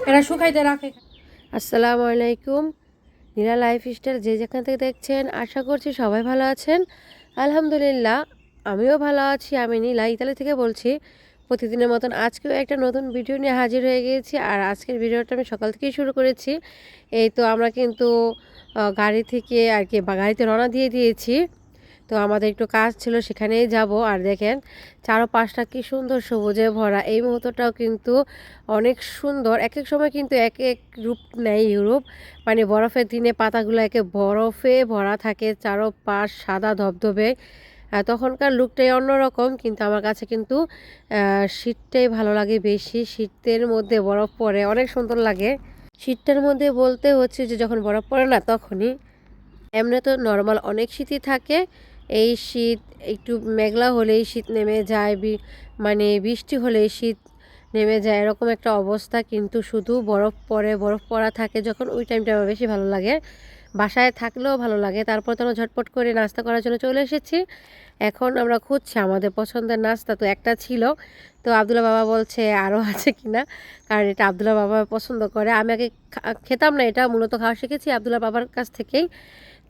এরা শুকাইতে রাখে। আসসালামু আলাইকুম, নীলা লাইফস্টাইল যে যেখান থেকে দেখছেন আশা করছি সবাই ভালো আছেন। আলহামদুলিল্লাহ আমিও ভালো আছি। আমি নীলা ইতালি থেকে বলছি। প্রতিদিনের মতন আজকেও একটা নতুন ভিডিও নিয়ে হাজির হয়ে গিয়েছি। আর আজকের ভিডিওটা আমি সকাল থেকেই শুরু করেছি। এই তো আমরা কিন্তু গাড়ি থেকে আর কি গাড়িতে রওনা দিয়ে দিয়েছি। তো আমাদের একটু কাজ ছিল, সেখানেই যাব। আর দেখেন চারপাশটা কি সুন্দর সবুজে ভরা। এই মুহূর্তটাও কিন্তু অনেক সুন্দর। এক এক সময় কিন্তু এক এক রূপ নেয় ইউরোপ, মানে বরফের দিনে পাতাগুলো একে বরফে ভরা থাকে, চারপাশ সাদা ধবধবে। তখনকার লুকটাই অন্যরকম, কিন্তু আমার কাছে কিন্তু শীতটাই ভালো লাগে বেশি। শীতের মধ্যে বরফ পড়ে অনেক সুন্দর লাগে। শীতটার মধ্যে বলতে হচ্ছে যে যখন বরফ পড়ে না তখনই। এমনি তো নর্মাল অনেক শীতই থাকে। এই শীত একটু মেঘলা হলেই শীত নেমে যায়, মানে বৃষ্টি হলেই শীত নেমে যায়, এরকম একটা অবস্থা। কিন্তু শুধু বরফ পড়ে, বরফ পড়া থাকে যখন, ওই টাইমটা আমার বেশি ভালো লাগে। বাসায় থাকলেও ভালো লাগে। তারপর তো আমরা ঝটপট করে নাস্তা করার জন্য চলে এসেছি। এখন আমরা খুঁজছি আমাদের পছন্দের নাস্তা। তো একটা ছিল, তো আব্দুল্লাহ বাবা বলছে আরও আছে কিনা, কারণ এটা আব্দুল্লাহ বাবা পছন্দ করে। আমি আগে খেতাম না, এটা মূলত খাওয়া শিখেছি আব্দুল্লাহ বাবার কাছ থেকেই।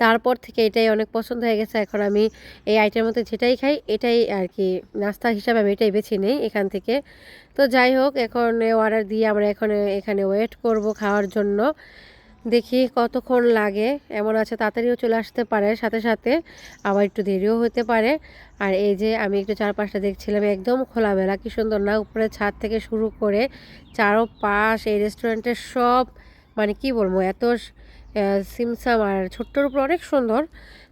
তারপর থেকে এটাই অনেক পছন্দ হয়ে গেছে। এখন আমি এই আইটেমের মধ্যে যেটাই খাই এটাই আর কি নাস্তা হিসাবে আমি এটাই বেছে নিই এখান থেকে। তো যাই হোক, এখন অর্ডার দিয়ে আমরা এখন এখানে ওয়েট করব খাওয়ার জন্য। দেখি কতক্ষণ লাগে। এমন আছে তাড়াতাড়িও চলে আসতে পারে, সাথে সাথে আবার একটু দেরিও হতে পারে। আর এই যে আমি একটু চারপাশটা দেখছিলাম, একদম খোলামেলা, কি সুন্দর না? উপরে ছাদ থেকে শুরু করে চারপাশ এই রেস্টুরেন্টের সব, মানে কি বলবো, এত সিমসাম আর ছোট্টর উপর অনেক সুন্দর।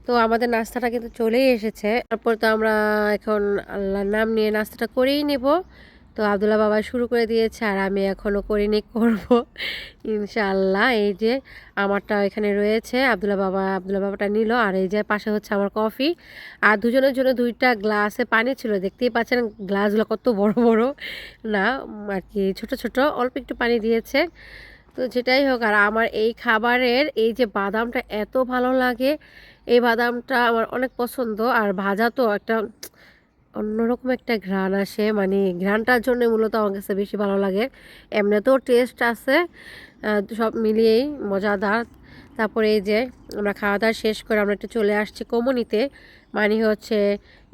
তো আমাদের নাস্তাটা কিন্তু চলেই এসেছে। তারপর তো আমরা এখন আল্লাহর নাম নিয়ে নাস্তাটা করেই নেব। তো আব্দুল্লাহ বাবা শুরু করে দিয়েছে, আর আমি এখনও করিনি, করব ইনশাআল্লাহ। এই যে আমারটা এখানে রয়েছে, আব্দুল্লাহ বাবাটা নিল। আর এই যে পাশে হচ্ছে আমার কফি, আর দুজনের জন্য দুইটা গ্লাসে পানি ছিল। দেখতেই পাচ্ছেন গ্লাসগুলো কত বড় বড় না, আর কি ছোট ছোট, অল্প একটু পানি দিয়েছে। তো যেটাই হোক, আর আমার এই খাবারের এই যে বাদামটা এত ভালো লাগে, এই বাদামটা আমার অনেক পছন্দ। আর ভাজা তো একটা অন্যরকম একটা ঘ্রাণ আসে, মানে ঘ্রাণটার জন্য মূলত আমার কাছে বেশি ভালো লাগে। এমনিতেও টেস্ট আছে, সব মিলিয়েই মজাদার। তারপরে এই যে আমরা খাওয়া দাওয়া শেষ করে আমরা একটু চলে আসছি কমুনিতে, মানে হচ্ছে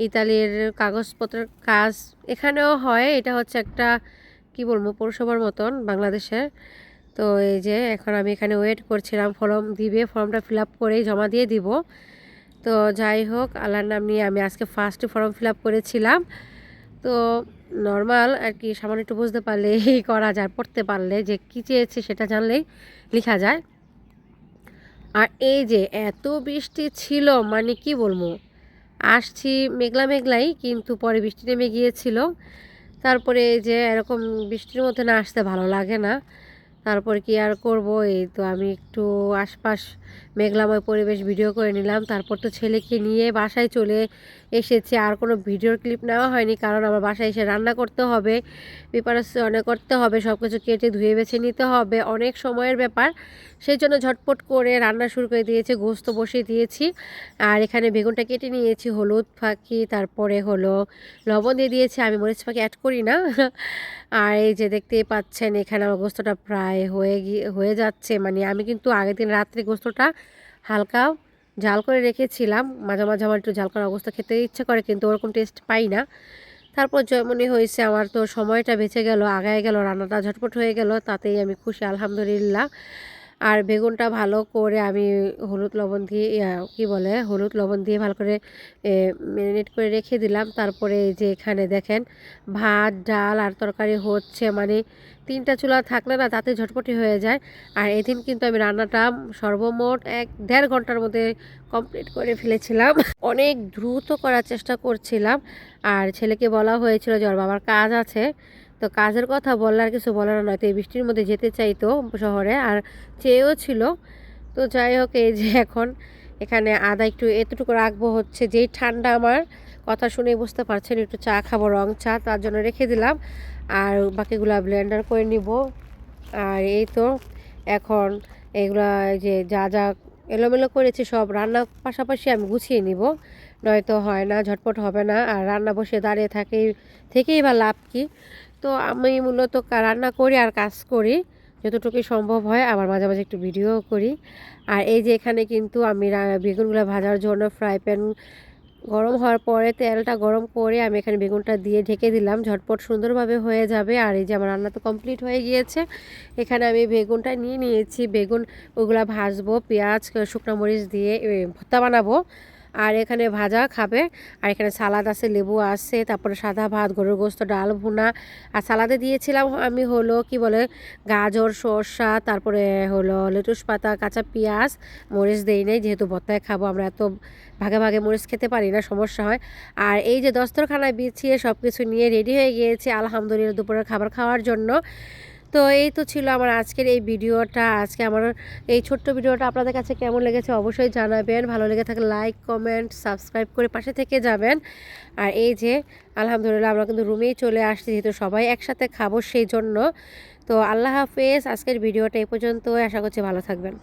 ইতালির কাগজপত্রের কাজ এখানেও হয়। এটা হচ্ছে একটা কি বলবো পৌরসভার মতন বাংলাদেশের। তো এই যে এখন আমি এখানে ওয়েট করছিলাম, ফর্ম দিবে, ফর্মটা ফিল আপ করেই জমা দিয়ে দিব। তো যাই হোক, আল্লাহর নাম নিয়ে আমি আজকে ফার্স্টে ফর্ম ফিল আপ করেছিলাম। তো নর্মাল আর কি, সামান্য একটু বুঝতে পারলেই করা যায়, পড়তে পারলে যে কী চেয়েছে সেটা জানলেই লেখা যায়। আর এই যে এত বৃষ্টি ছিল, মানে কি বলবো, আসছি মেঘলা মেঘলাই, কিন্তু পরে বৃষ্টি নেমে গিয়েছিল। তারপরে এই যে এরকম বৃষ্টির মধ্যে না আসতে ভালো লাগে না। তারপর কি আর করব, এই তো আমি একটু আশপাশ মেঘলাময় পরিবেশ ভিডিও করে নিলাম। তারপর তো ছেলেকে নিয়ে বাসায় চলে এসেছি। আর কোনো ভিডিওর ক্লিপ নেওয়া হয়নি, কারণ আমার বাসায় এসে রান্না করতে হবে, প্রিপারেশন করতে হবে, সব কিছু কেটে ধুয়ে বেছে নিতে হবে, অনেক সময়ের ব্যাপার। সেই জন্য ঝটপট করে রান্না শুরু করে দিয়েছি, গোস্ত বসিয়ে দিয়েছি। আর এখানে বেগুনটা কেটে নিয়েছি, হলুদ ফাঁকি, তারপরে হলো লবণ দিয়ে দিয়েছি। আমি মরিচ ফাঁকি অ্যাড করি না। আর এই যে দেখতেই পাচ্ছেন এখানে আমার গোস্তটা প্রায় হয়ে যাচ্ছে। মানে আমি কিন্তু আগের দিন রাত্রে গোস্তটা হালকা ঝাল করে রেখেছিলাম। মাঝে মাঝে আমার একটু ঝাল করা গোস্ত খেতে ইচ্ছে করে, কিন্তু ওরকম টেস্ট পাই না। তারপর যেমনই হয়েছে, আমার তো সময়টা বেঁচে গেল, আগায় গেল, রান্নাটা ঝটপট হয়ে গেল, তাতেই আমি খুশি আলহামদুলিল্লাহ। আর বেগুনটা ভালো করে আমি হলুদ লবণ দিয়ে হলুদ লবণ দিয়ে ভালো করে ম্যারিনেট করে রেখে দিলাম। তারপরে এই যে এখানে দেখেন ভাত, ডাল আর তরকারি হচ্ছে, মানে 3টা চুলা থাকলে না তাতে ঝটপটি হয়ে যায়। আর এদিন কিন্তু আমি রান্নাটা সর্বমোট 1-1.5 ঘন্টার মধ্যে কমপ্লিট করে ফেলেছিলাম। অনেক দ্রুত করার চেষ্টা করছিলাম। আর ছেলেকে বলা হয়েছিল যে ওর বাবার কাজ আছে, তো কাজের কথা বললে আর কিছু বলার নয়। তো এই বৃষ্টির মধ্যে যেতে চাইতো শহরে, আর চেয়েও ছিল। তো যাই হোক, এই যে এখন এখানে আদা একটু এতটুকু রাখবো, হচ্ছে যেই ঠান্ডা, আমার কথা শুনে বুঝতে পারছেন, একটু চা খাবো, রং চা, তার জন্য রেখে দিলাম। আর বাকিগুলা ব্লেন্ডার করে নিব। আর এই তো এখন এগুলা যে যা যা এলোমেলো করেছি সব রান্নার পাশাপাশি আমি গুছিয়ে নিব। নয়তো হয় না, ঝটপট হবে না। আর রান্না বসে দাঁড়িয়ে থেকেই বা লাভ কি। তো আমি মূলত রান্না করি আর কাজ করি যতটুকু সম্ভব হয়, আবার মাঝে মাঝে একটু ভিডিও করি। আর এই যে এখানে কিন্তু আমি বেগুনগুলো ভাজার জন্য ফ্রাই প্যান গরম হওয়ার পরে তেলটা গরম করে আমি এখানে বেগুনটা দিয়ে ঢেকে দিলাম, ঝটপট সুন্দরভাবে হয়ে যাবে। আর এই যে আমার রান্না তো কমপ্লিট হয়ে গিয়েছে। এখানে আমি বেগুনটা নিয়ে নিয়েছি, বেগুন ওগুলা ভাজবো পেঁয়াজ শুকনো মরিচ দিয়ে ভর্তা বানাবো। আর এখানে ভাজা খাবে। আর এখানে সালাদ আছে, লেবু আছে, তারপরে সাদা ভাত, গরুর গোস্ত, ডাল ভুনা। আর সালাদে দিয়েছিলাম আমি হলো কি বলে গাজর, শসা, তারপরে হলো লেটুস পাতা, কাঁচা পেঁয়াজ, মরিচ দেই নাই যেহেতু ভর্তায় খাবো আমরা, এত ভাগে ভাগে মরিচ খেতে পারি না, সমস্যা হয়। আর এই যে দস্তরখানায় বিছিয়ে সব কিছু নিয়ে রেডি হয়ে গিয়েছি আলহামদুলিল্লাহ দুপুরের খাবার খাওয়ার জন্য। তো এই তো ছিল আমার আজকের এই ভিডিওটা। আজকে আমার এই ছোট্ট ভিডিওটা আপনাদের কাছে কেমন লেগেছে অবশ্যই জানাবেন। ভালো লেগে থাকলে লাইক, কমেন্ট, সাবস্ক্রাইব করে পাশে থেকে যাবেন। আর এই যে আলহামদুলিল্লাহ আমরা কিন্তু রুমেই চলে আসছি, যেহেতু সবাই একসাথে খাবো সেই জন্য। তো আল্লাহ হাফেজ, আজকের ভিডিওটা এই পর্যন্ত, আশা করছি ভালো থাকবেন।